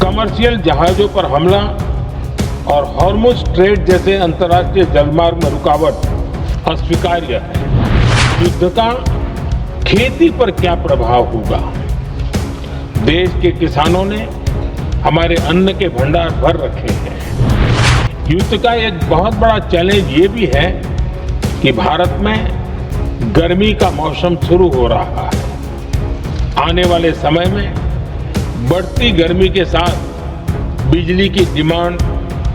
Commercial जहाजों पर हमला और हॉर्मुज स्ट्रेट जैसे अंतर्राष्ट्रीय जलमार्ग में रुकावट अस्वीकार्य है। युद्ध का खेती पर क्या प्रभाव होगा? देश के किसानों ने हमारे अन्न के भंडार भर रखे हैं। युद्ध का एक बहुत बड़ा चैलेंज ये भी है कि भारत में गर्मी का मौसम शुरू हो रहा है। आने वाले समय में बढ़ती गर्मी के साथ बिजली की डिमांड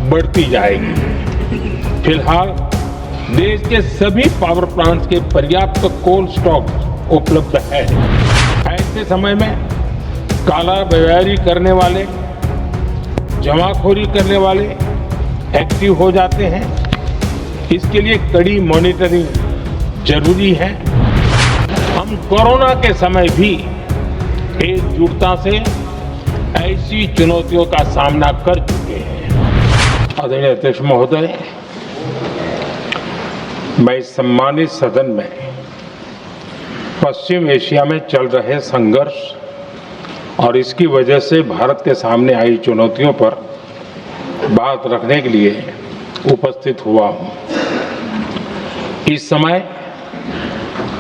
बढ़ती जाएगी। फिलहाल देश के सभी पावर प्लांट्स के पर्याप्त कोल स्टॉक उपलब्ध है। ऐसे समय में कालाबाजारी करने वाले, जमाखोरी करने वाले एक्टिव हो जाते हैं। इसके लिए कड़ी मॉनिटरिंग जरूरी है। हम कोरोना के समय भी एकजुटता से ऐसी चुनौतियों का सामना कर चुके हैं। आदरणीय अध्यक्ष महोदय, मैं इस सम्मानित सदन में पश्चिम एशिया में चल रहे संघर्ष और इसकी वजह से भारत के सामने आई चुनौतियों पर बात रखने के लिए उपस्थित हुआ हूं। इस समय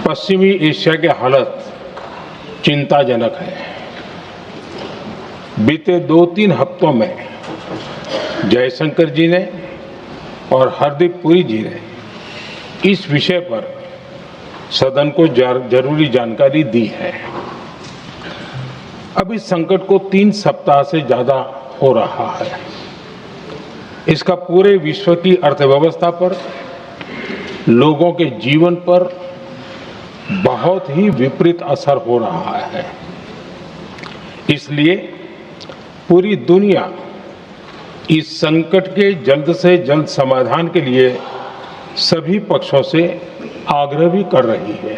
पश्चिमी एशिया के हालत चिंताजनक है। बीते 2-3 हफ्तों में जयशंकर जी ने और हरदीप पुरी जी ने इस विषय पर सदन को जरूरी जानकारी दी है। अब इस संकट को 3 सप्ताह से ज्यादा हो रहा है। इसका पूरे विश्व की अर्थव्यवस्था पर, लोगों के जीवन पर बहुत ही विपरीत असर हो रहा है। इसलिए पूरी दुनिया इस संकट के जल्द से जल्द समाधान के लिए सभी पक्षों से आग्रह भी कर रही है।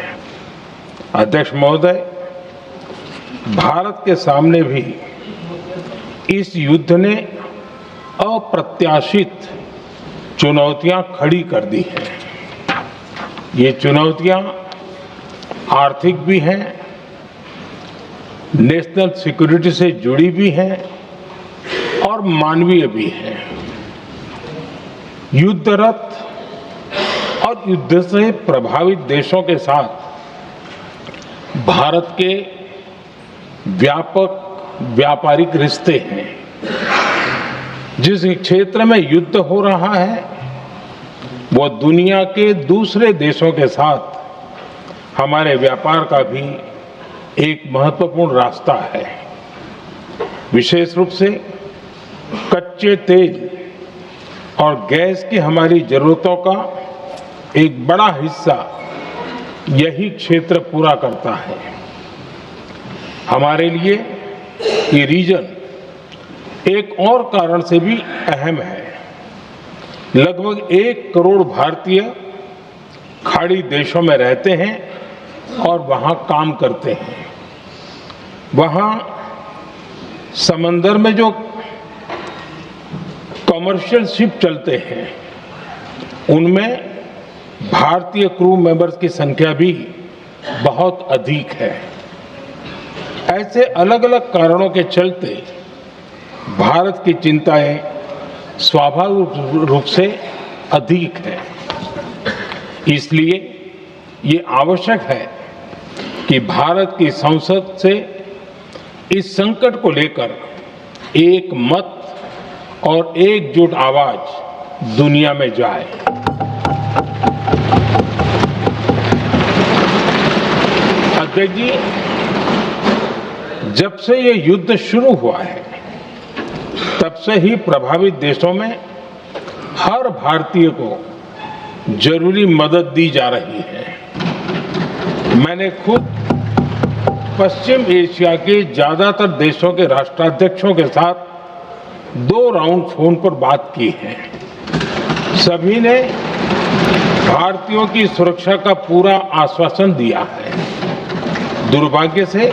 अध्यक्ष महोदय, भारत के सामने भी इस युद्ध ने अप्रत्याशित चुनौतियां खड़ी कर दी हैं। ये चुनौतियां आर्थिक भी हैं, नेशनल सिक्योरिटी से जुड़ी भी हैं और मानवीय भी हैं। युद्धरत और युद्ध से प्रभावित देशों के साथ भारत के व्यापक व्यापारिक रिश्ते हैं। जिस क्षेत्र में युद्ध हो रहा है वो दुनिया के दूसरे देशों के साथ हमारे व्यापार का भी एक महत्वपूर्ण रास्ता है। विशेष रूप से कच्चे तेल और गैस की हमारी जरूरतों का एक बड़ा हिस्सा यही क्षेत्र पूरा करता है। हमारे लिए ये रीजन एक और कारण से भी अहम है। लगभग 1 करोड़ भारतीय खाड़ी देशों में रहते हैं और वहां काम करते हैं। वहां समंदर में जो कमर्शियल शिप चलते हैं उनमें भारतीय क्रू मेंबर्स की संख्या भी बहुत अधिक है। ऐसे अलग अलग कारणों के चलते भारत की चिंताएं स्वाभाविक रूप से अधिक है। इसलिए ये आवश्यक है कि भारत की संसद से इस संकट को लेकर एक मत और एकजुट आवाज दुनिया में जाए। अध्यक्ष जी, जब से ये युद्ध शुरू हुआ है तब से ही प्रभावित देशों में हर भारतीय को जरूरी मदद दी जा रही है। मैंने खुद पश्चिम एशिया के ज्यादातर देशों के राष्ट्राध्यक्षों के साथ 2 राउंड फोन पर बात की है। सभी ने भारतीयों की सुरक्षा का पूरा आश्वासन दिया है। दुर्भाग्य से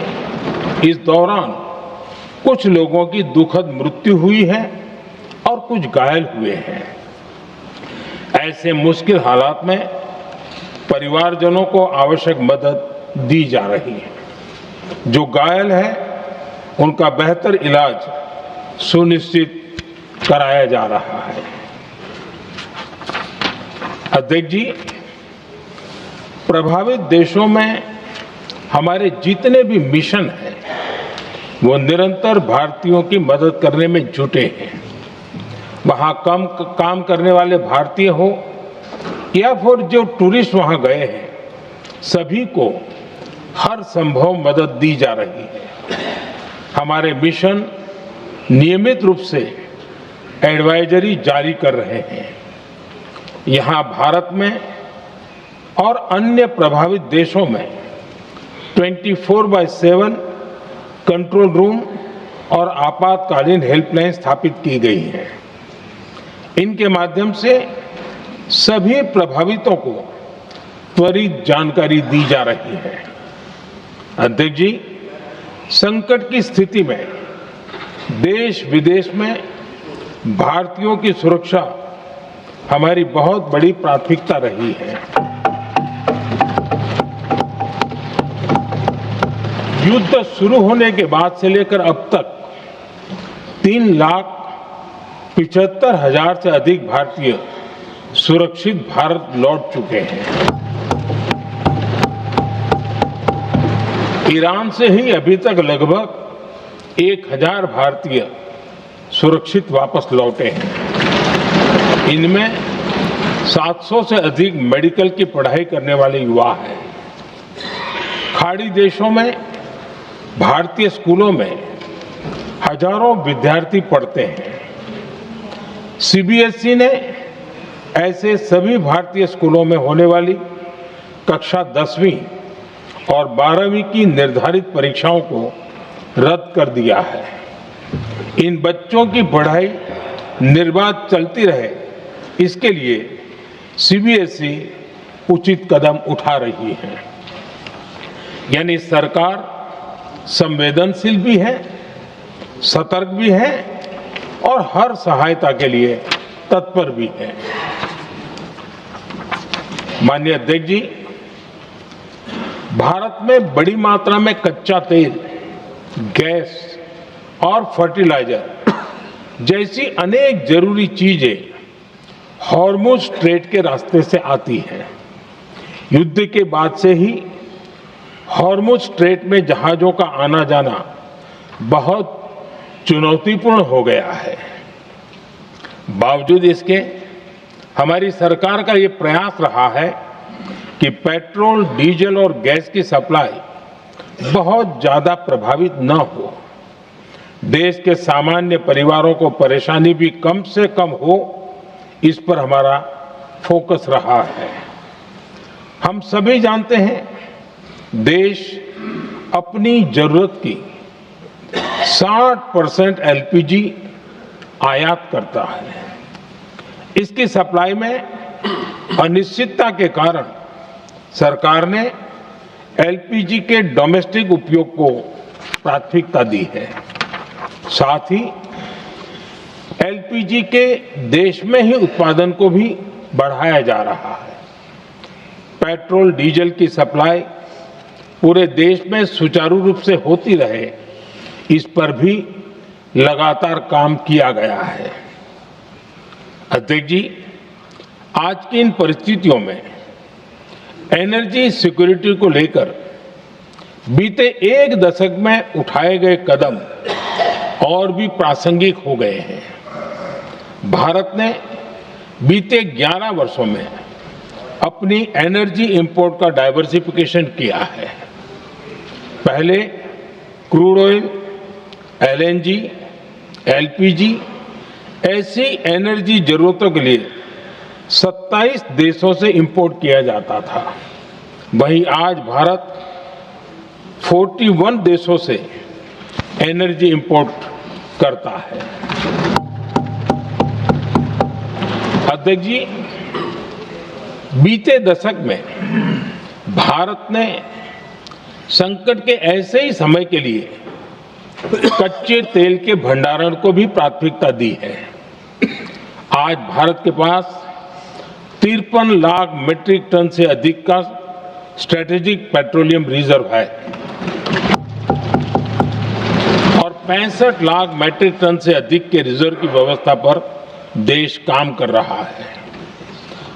इस दौरान कुछ लोगों की दुखद मृत्यु हुई है और कुछ घायल हुए हैं। ऐसे मुश्किल हालात में परिवारजनों को आवश्यक मदद दी जा रही है। जो घायल है उनका बेहतर इलाज सुनिश्चित कराया जा रहा है। अध्यक्ष जी, प्रभावित देशों में हमारे जितने भी मिशन हैं वो निरंतर भारतीयों की मदद करने में जुटे हैं। वहां काम करने वाले भारतीय हो या फिर जो टूरिस्ट वहां गए हैं, सभी को हर संभव मदद दी जा रही है। हमारे मिशन नियमित रूप से एडवाइजरी जारी कर रहे हैं। यहां भारत में और अन्य प्रभावित देशों में 24/7 कंट्रोल रूम और आपातकालीन हेल्पलाइन स्थापित की गई है। इनके माध्यम से सभी प्रभावितों को त्वरित जानकारी दी जा रही है। अध्यक्ष जी, संकट की स्थिति में देश विदेश में भारतीयों की सुरक्षा हमारी बहुत बड़ी प्राथमिकता रही है। युद्ध शुरू होने के बाद से लेकर अब तक 3,75,000 से अधिक भारतीय सुरक्षित भारत लौट चुके हैं। ईरान से ही अभी तक लगभग 1,000 भारतीय सुरक्षित वापस लौटे हैं। इनमें 700 से अधिक मेडिकल की पढ़ाई करने वाले युवा हैं। खाड़ी देशों में भारतीय स्कूलों में हजारों विद्यार्थी पढ़ते हैं। सीबीएसई ने ऐसे सभी भारतीय स्कूलों में होने वाली कक्षा 10वीं और 12वीं की निर्धारित परीक्षाओं को रद्द कर दिया है। इन बच्चों की पढ़ाई निर्बाध चलती रहे, इसके लिए सीबीएसई उचित कदम उठा रही है। यानी सरकार संवेदनशील भी है, सतर्क भी है और हर सहायता के लिए तत्पर भी है। माननीय अध्यक्ष जी, भारत में बड़ी मात्रा में कच्चा तेल, गैस और फर्टिलाइजर जैसी अनेक जरूरी चीजें हॉर्मुज स्ट्रेट के रास्ते से आती हैं। युद्ध के बाद से ही हॉर्मुज स्ट्रेट में जहाजों का आना जाना बहुत चुनौतीपूर्ण हो गया है। बावजूद इसके हमारी सरकार का ये प्रयास रहा है कि पेट्रोल, डीजल और गैस की सप्लाई बहुत ज्यादा प्रभावित न हो, देश के सामान्य परिवारों को परेशानी भी कम से कम हो, इस पर हमारा फोकस रहा है। हम सभी जानते हैं, देश अपनी जरूरत की 60% एलपीजी आयात करता है। इसकी सप्लाई में अनिश्चितता के कारण सरकार ने एलपीजी के डोमेस्टिक उपयोग को प्राथमिकता दी है। साथ ही एलपीजी के देश में ही उत्पादन को भी बढ़ाया जा रहा है। पेट्रोल, डीजल की सप्लाई पूरे देश में सुचारू रूप से होती रहे, इस पर भी लगातार काम किया गया है। अध्यक्ष जी, आज की इन परिस्थितियों में एनर्जी सिक्योरिटी को लेकर बीते एक दशक में उठाए गए कदम और भी प्रासंगिक हो गए हैं। भारत ने बीते 11 वर्षों में अपनी एनर्जी इंपोर्ट का डाइवर्सिफिकेशन किया है। पहले क्रूड ऑयल, एलएनजी, एलपीजी ऐसी एनर्जी जरूरतों के लिए 27 देशों से इंपोर्ट किया जाता था। वहीं आज भारत 41 देशों से एनर्जी इंपोर्ट करता है। अध्यक्ष जी, बीते दशक में भारत ने संकट के ऐसे ही समय के लिए कच्चे तेल के भंडारण को भी प्राथमिकता दी है। आज भारत के पास 53 लाख मीट्रिक टन से अधिक का स्ट्रेटेजिक पेट्रोलियम रिजर्व है और 65 लाख मैट्रिक टन से अधिक के रिजर्व की व्यवस्था पर देश काम कर रहा है।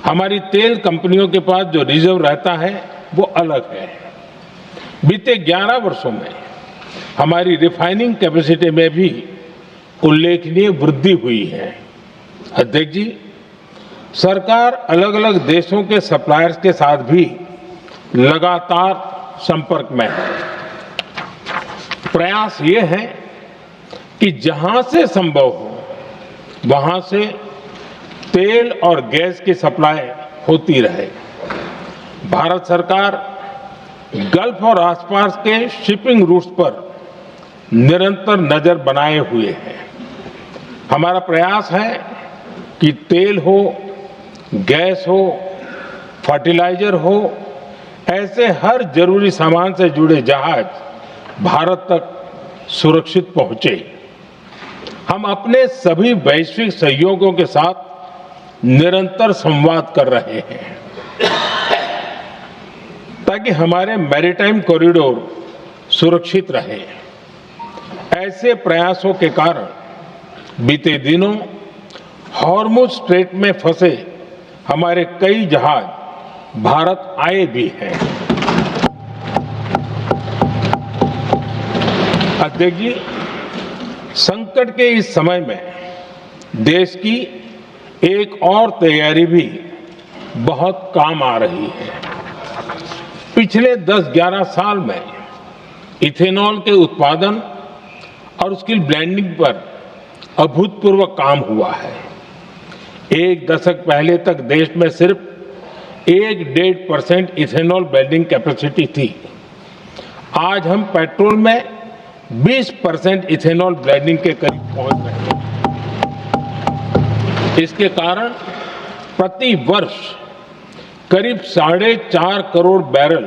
हमारी तेल कंपनियों के पास जो रिजर्व रहता है वो अलग है। बीते 11 वर्षों में हमारी रिफाइनिंग कैपेसिटी में भी उल्लेखनीय वृद्धि हुई है। अध्यक्ष जी, सरकार अलग अलग देशों के सप्लायर्स के साथ भी लगातार संपर्क में है। प्रयास ये है कि जहां से संभव हो वहां से तेल और गैस की सप्लाई होती रहे। भारत सरकार गल्फ और आसपास के शिपिंग रूट्स पर निरंतर नजर बनाए हुए है। हमारा प्रयास है कि तेल हो, गैस हो, फर्टिलाइजर हो, ऐसे हर जरूरी सामान से जुड़े जहाज भारत तक सुरक्षित पहुंचे। हम अपने सभी वैश्विक सहयोगियों के साथ निरंतर संवाद कर रहे हैं ताकि हमारे मैरीटाइम कॉरिडोर सुरक्षित रहे। ऐसे प्रयासों के कारण बीते दिनों हॉर्मुज स्ट्रेट में फंसे हमारे कई जहाज भारत आए भी हैं। अध्यक्ष जी, संकट के इस समय में देश की एक और तैयारी भी बहुत काम आ रही है। पिछले 10-11 साल में इथेनॉल के उत्पादन और उसकी ब्लेंडिंग पर अभूतपूर्व काम हुआ है। एक दशक पहले तक देश में सिर्फ 1-1.5% इथेनॉल ब्लेंडिंग कैपेसिटी थी। आज हम पेट्रोल में 20% इथेनॉल ब्लेंडिंग के करीब पहुंच रहे हैं। इसके कारण प्रति वर्ष करीब 4.5 करोड़ बैरल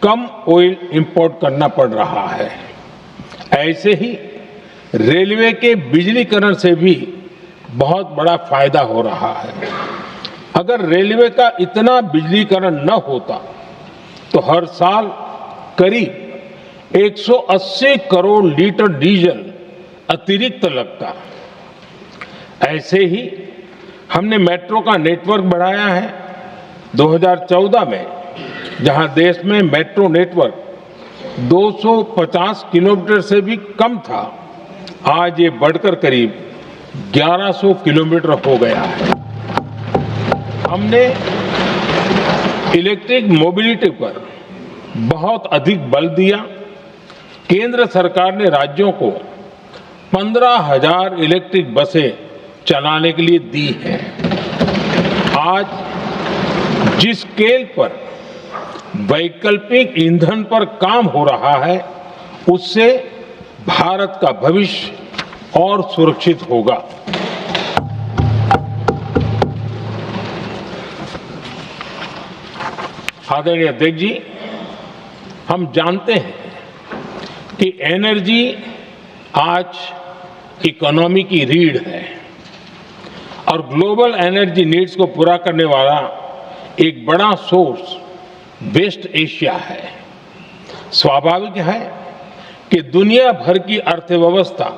कम ऑयल इंपोर्ट करना पड़ रहा है। ऐसे ही रेलवे के बिजलीकरण से भी बहुत बड़ा फायदा हो रहा है। अगर रेलवे का इतना बिजलीकरण न होता तो हर साल करीब 180 करोड़ लीटर डीजल अतिरिक्त लगता। ऐसे ही हमने मेट्रो का नेटवर्क बढ़ाया है। 2014 में जहां देश में मेट्रो नेटवर्क 250 किलोमीटर से भी कम था, आज ये बढ़कर करीब 1100 किलोमीटर हो गया है। हमने इलेक्ट्रिक मोबिलिटी पर बहुत अधिक बल दिया। केंद्र सरकार ने राज्यों को 15,000 इलेक्ट्रिक बसें चलाने के लिए दी हैं। आज जिस स्केल पर वैकल्पिक ईंधन पर काम हो रहा है, उससे भारत का भविष्य और सुरक्षित होगा। आदरणीय अध्यक्ष जी, हम जानते हैं कि एनर्जी आज इकोनॉमी की रीढ़ है और ग्लोबल एनर्जी नीड्स को पूरा करने वाला एक बड़ा सोर्स वेस्ट एशिया है। स्वाभाविक है कि दुनिया भर की अर्थव्यवस्था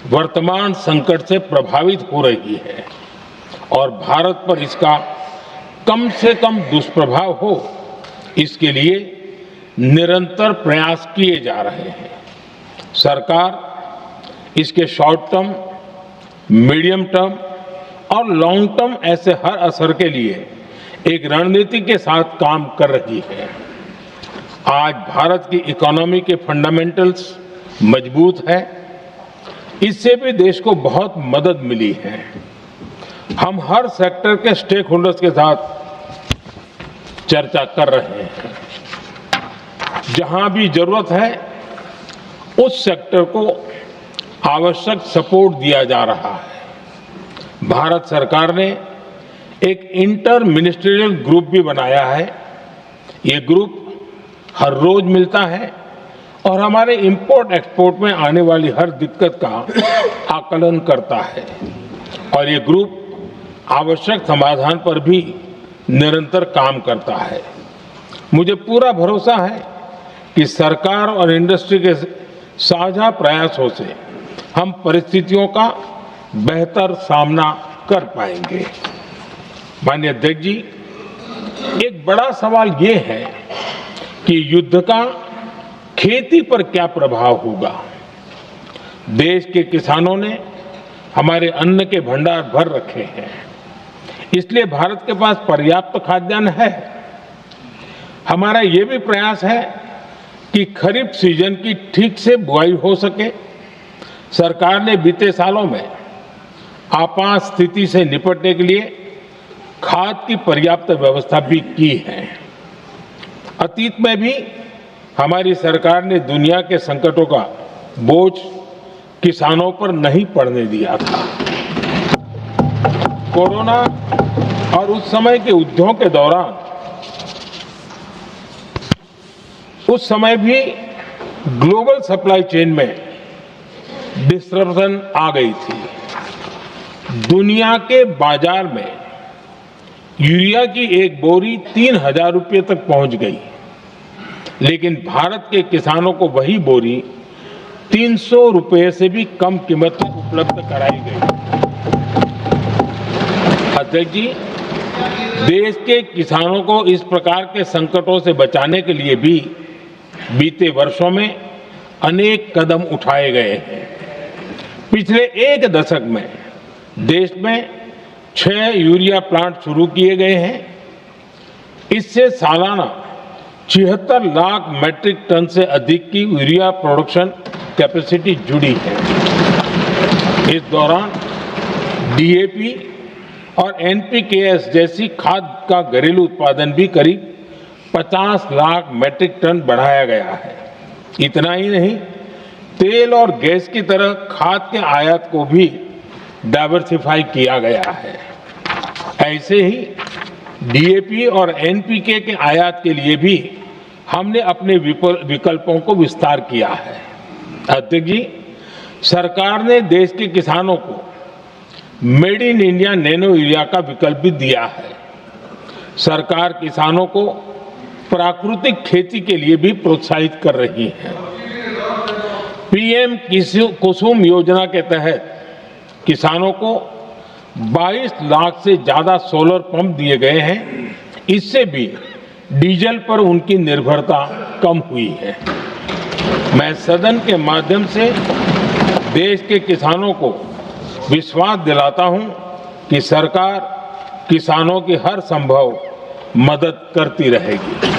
वर्तमान संकट से प्रभावित हो रही है और भारत पर इसका कम से कम दुष्प्रभाव हो, इसके लिए निरंतर प्रयास किए जा रहे हैं। सरकार इसके शॉर्ट टर्म, मीडियम टर्म और लॉन्ग टर्म ऐसे हर असर के लिए एक रणनीति के साथ काम कर रही है। आज भारत की इकोनॉमी के फंडामेंटल्स मजबूत है। इससे भी देश को बहुत मदद मिली है। हम हर सेक्टर के स्टेक होल्डर्स के साथ चर्चा कर रहे हैं। जहां भी जरूरत है उस सेक्टर को आवश्यक सपोर्ट दिया जा रहा है। भारत सरकार ने एक इंटर मिनिस्ट्रियल ग्रुप भी बनाया है। ये ग्रुप हर रोज मिलता है और हमारे इंपोर्ट एक्सपोर्ट में आने वाली हर दिक्कत का आकलन करता है और ये ग्रुप आवश्यक समाधान पर भी निरंतर काम करता है। मुझे पूरा भरोसा है कि सरकार और इंडस्ट्री के साझा प्रयासों से हम परिस्थितियों का बेहतर सामना कर पाएंगे। माननीय अध्यक्ष जी, एक बड़ा सवाल ये है कि युद्ध का खेती पर क्या प्रभाव होगा। देश के किसानों ने हमारे अन्न के भंडार भर रखे हैं, इसलिए भारत के पास पर्याप्त खाद्यान्न है। हमारा ये भी प्रयास है कि खरीफ सीजन की ठीक से बुआई हो सके। सरकार ने बीते सालों में आपात स्थिति से निपटने के लिए खाद की पर्याप्त व्यवस्था भी की है। अतीत में भी हमारी सरकार ने दुनिया के संकटों का बोझ किसानों पर नहीं पड़ने दिया था। कोरोना और उस समय के युद्धों के दौरान उस समय भी ग्लोबल सप्लाई चेन में डिस्ट्रप्शन आ गई थी। दुनिया के बाजार में यूरिया की एक बोरी 3,000 रुपये तक पहुंच गई, लेकिन भारत के किसानों को वही बोरी 300 रुपये से भी कम कीमत में उपलब्ध कराई गई। अध्यक्ष जी, देश के किसानों को इस प्रकार के संकटों से बचाने के लिए भी बीते वर्षों में अनेक कदम उठाए गए हैं। पिछले एक दशक में देश में 6 यूरिया प्लांट शुरू किए गए हैं। इससे सालाना 76 लाख मैट्रिक टन से अधिक की यूरिया प्रोडक्शन कैपेसिटी जुड़ी है। इस दौरान डीएपी और एनपीकेएस जैसी खाद का घरेलू उत्पादन भी करीब 50 लाख मैट्रिक टन बढ़ाया गया है। इतना ही नहीं, तेल और गैस की तरह खाद के आयात को भी डाइवर्सिफाई किया गया है। ऐसे ही डीएपी और एनपीके के आयात के लिए भी हमने अपने विकल्पों को विस्तार किया है। अध्यक्ष जी, सरकार ने देश के किसानों को made in India nano urea का विकल्प भी दिया है। सरकार किसानों को प्राकृतिक खेती के लिए भी प्रोत्साहित कर रही है। पीएम कुसुम योजना के तहत किसानों को 22 लाख से ज्यादा सोलर पंप दिए गए हैं। इससे भी डीजल पर उनकी निर्भरता कम हुई है। मैं सदन के माध्यम से देश के किसानों को विश्वास दिलाता हूं कि सरकार किसानों की हर संभव मदद करती रहेगी।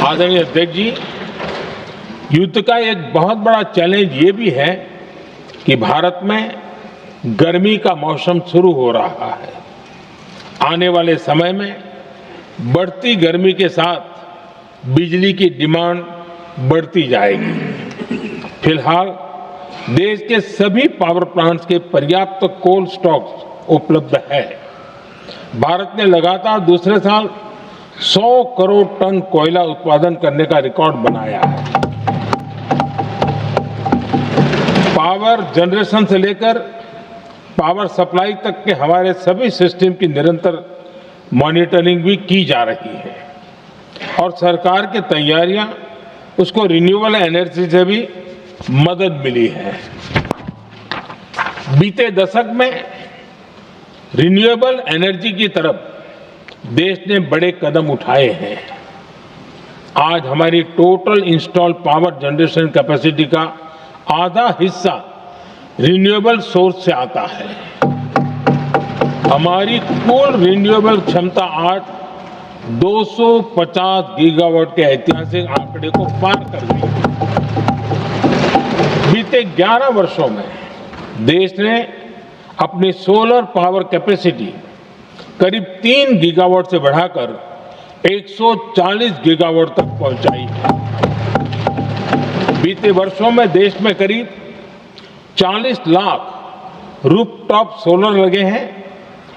आदरणीय अध्यक्ष जी, युद्ध का एक बहुत बड़ा चैलेंज ये भी है कि भारत में गर्मी का मौसम शुरू हो रहा है। आने वाले समय में बढ़ती गर्मी के साथ बिजली की डिमांड बढ़ती जाएगी। फिलहाल देश के सभी पावर प्लांट्स के पर्याप्त कोल स्टॉक्स उपलब्ध है। भारत ने लगातार दूसरे साल 100 करोड़ टन कोयला उत्पादन करने का रिकॉर्ड बनाया है। पावर जनरेशन से लेकर पावर सप्लाई तक के हमारे सभी सिस्टम की निरंतर मॉनिटरिंग भी की जा रही है और सरकार की तैयारियां उसको रिन्यूएबल एनर्जी से भी मदद मिली है। बीते दशक में रिन्यूएबल एनर्जी की तरफ देश ने बड़े कदम उठाए हैं। आज हमारी total installed power generation capacity का आधा हिस्सा रिन्यूएबल सोर्स से आता है। हमारी कुल रिन्यूएबल क्षमता आज 250 गीगावाट के ऐतिहासिक आंकड़े को पार कर गई। बीते 11 वर्षों में देश ने अपनी सोलर पावर कैपेसिटी करीब 3 गीगावाट से बढ़ाकर 140 गीगावाट तक पहुंचाई है। बीते वर्षों में देश में करीब 40 लाख रूफटॉप सोलर लगे हैं।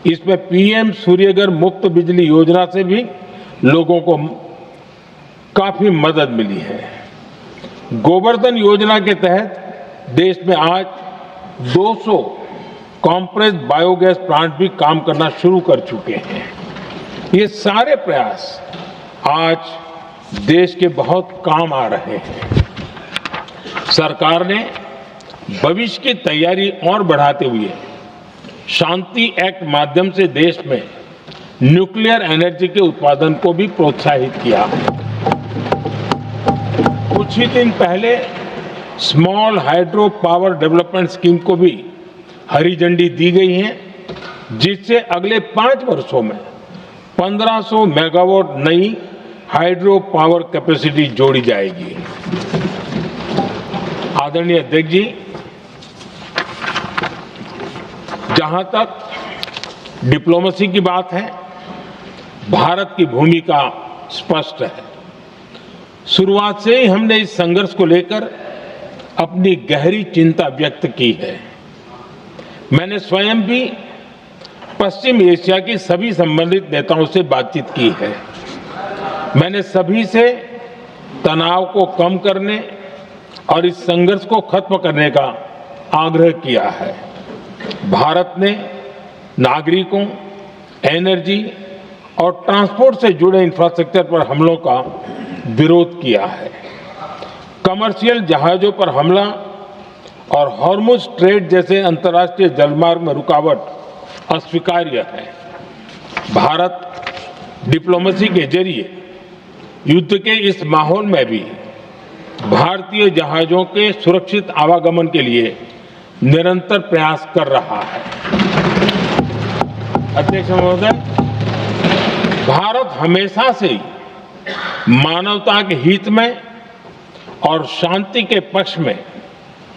इसमें पीएम सूर्यघर मुफ्त बिजली योजना से भी लोगों को काफी मदद मिली है। गोवर्धन योजना के तहत देश में आज 200 कॉम्प्रेस्ड बायोगैस प्लांट भी काम करना शुरू कर चुके हैं। ये सारे प्रयास आज देश के बहुत काम आ रहे हैं। सरकार ने भविष्य की तैयारी और बढ़ाते हुए शांति एक्ट माध्यम से देश में न्यूक्लियर एनर्जी के उत्पादन को भी प्रोत्साहित किया। कुछ ही दिन पहले small hydro power development scheme को भी हरी झंडी दी गई है, जिससे अगले 5 वर्षों में 1500 मेगावाट नई हाइड्रो पावर कैपेसिटी जोड़ी जाएगी। आदरणीय अध्यक्ष जी, जहां तक डिप्लोमेसी की बात है, भारत की भूमिका स्पष्ट है। शुरुआत से ही हमने इस संघर्ष को लेकर अपनी गहरी चिंता व्यक्त की है। मैंने स्वयं भी पश्चिम एशिया की सभी संबंधित नेताओं से बातचीत की है। मैंने सभी से तनाव को कम करने और इस संघर्ष को खत्म करने का आग्रह किया है। भारत ने नागरिकों, एनर्जी और ट्रांसपोर्ट से जुड़े इंफ्रास्ट्रक्चर पर हमलों का विरोध किया है। कमर्शियल जहाजों पर हमला और हॉर्मुज स्ट्रेट जैसे अंतर्राष्ट्रीय जलमार्ग में रुकावट अस्वीकार्य है। भारत डिप्लोमेसी के जरिए युद्ध के इस माहौल में भी भारतीय जहाजों के सुरक्षित आवागमन के लिए निरंतर प्रयास कर रहा है। अध्यक्ष महोदय, भारत हमेशा से ही मानवता के हित में और शांति के पक्ष में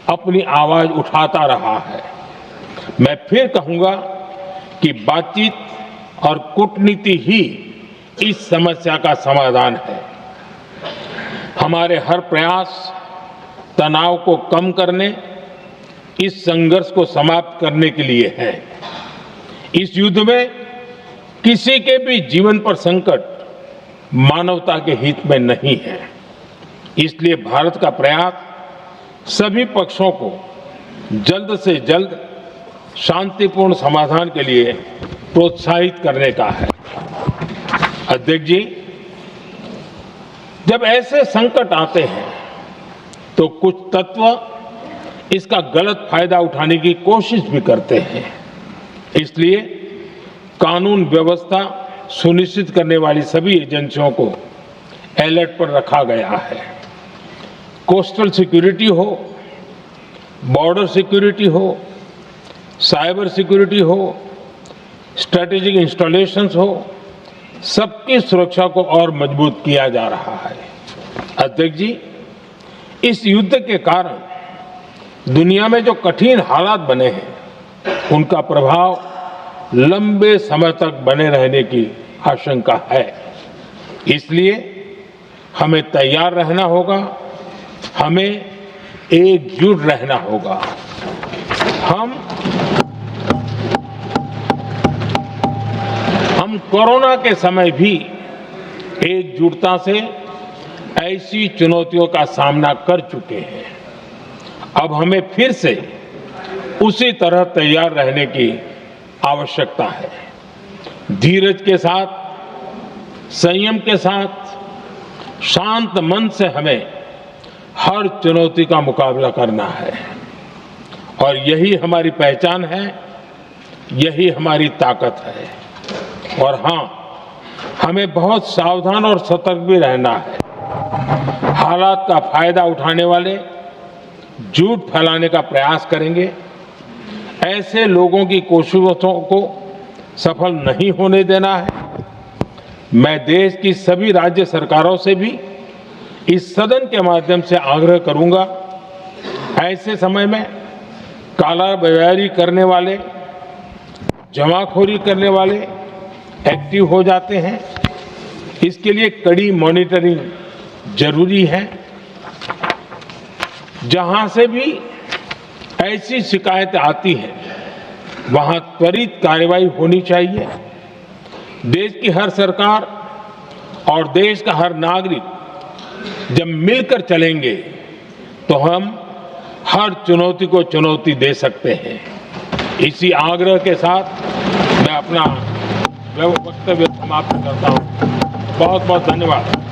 अपनी आवाज उठाता रहा है। मैं फिर कहूंगा कि बातचीत और कूटनीति ही इस समस्या का समाधान है। हमारे हर प्रयास तनाव को कम करने, इस संघर्ष को समाप्त करने के लिए है। इस युद्ध में किसी के भी जीवन पर संकट मानवता के हित में नहीं है। इसलिए भारत का प्रयास सभी पक्षों को जल्द से जल्द शांतिपूर्ण समाधान के लिए प्रोत्साहित करने का है। अध्यक्ष जी, जब ऐसे संकट आते हैं तो कुछ तत्व इसका गलत फायदा उठाने की कोशिश भी करते हैं। इसलिए कानून व्यवस्था सुनिश्चित करने वाली सभी एजेंसियों को अलर्ट पर रखा गया है। कोस्टल सिक्योरिटी हो, बॉर्डर सिक्योरिटी हो, साइबर सिक्योरिटी हो, स्ट्रेटेजिक इंस्टॉलेशंस हो, सबकी सुरक्षा को और मजबूत किया जा रहा है। अध्यक्ष जी, इस युद्ध के कारण दुनिया में जो कठिन हालात बने हैं, उनका प्रभाव लंबे समय तक बने रहने की आशंका है। इसलिए हमें तैयार रहना होगा, हमें एकजुट रहना होगा। हम कोरोना के समय भी एकजुटता से ऐसी चुनौतियों का सामना कर चुके हैं। अब हमें फिर से उसी तरह तैयार रहने की आवश्यकता है। धीरज के साथ, संयम के साथ, शांत मन से हमें हर चुनौती का मुकाबला करना है और यही हमारी पहचान है, यही हमारी ताकत है। और हां, हमें बहुत सावधान और सतर्क भी रहना है। हालात का फायदा उठाने वाले झूठ फैलाने का प्रयास करेंगे, ऐसे लोगों की कोशिशों को सफल नहीं होने देना है। मैं देश की सभी राज्य सरकारों से भी इस सदन के माध्यम से आग्रह करूंगा, ऐसे समय में कालाबाजारी करने वाले, जमाखोरी करने वाले एक्टिव हो जाते हैं। इसके लिए कड़ी मॉनिटरिंग जरूरी है। जहां से भी ऐसी शिकायतें आती हैं, वहां त्वरित कार्रवाई होनी चाहिए। देश की हर सरकार और देश का हर नागरिक जब मिलकर चलेंगे तो हम हर चुनौती को चुनौती दे सकते हैं। इसी आग्रह के साथ मैं अपना वक्तव्य समाप्त करता हूं। बहुत बहुत धन्यवाद।